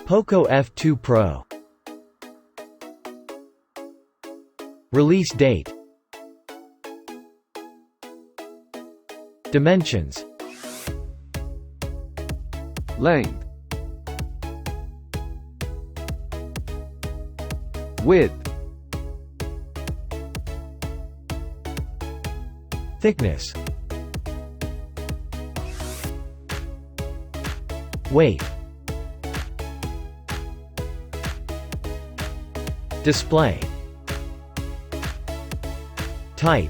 POCO F2 Pro. Release date. Dimensions. Length. Width. Thickness. Weight. Display. Type.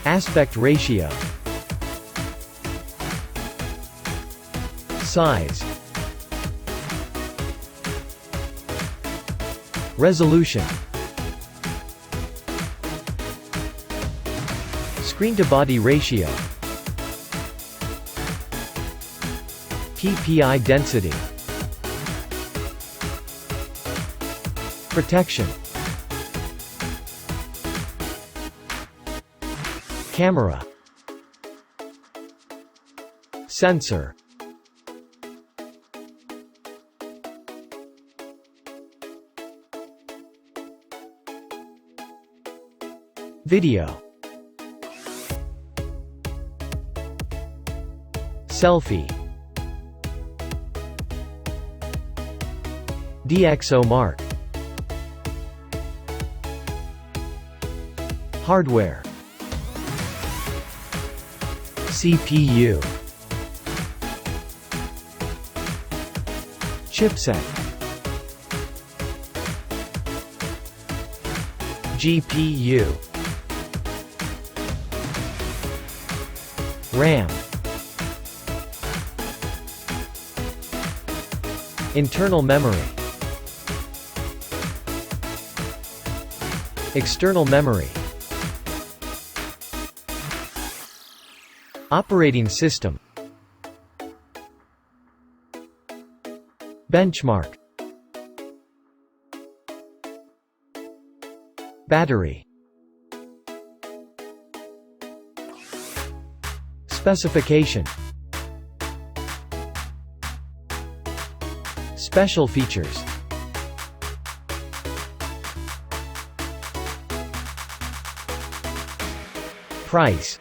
Aspect ratio. Size. Resolution. Screen-to-body ratio. PPI density. Protection. Camera. Sensor. Video. Selfie. DxO mark. Hardware. CPU. Chipset. GPU. RAM. Internal memory. External memory. Operating system. Benchmark. Battery. Specification. Special features. Price.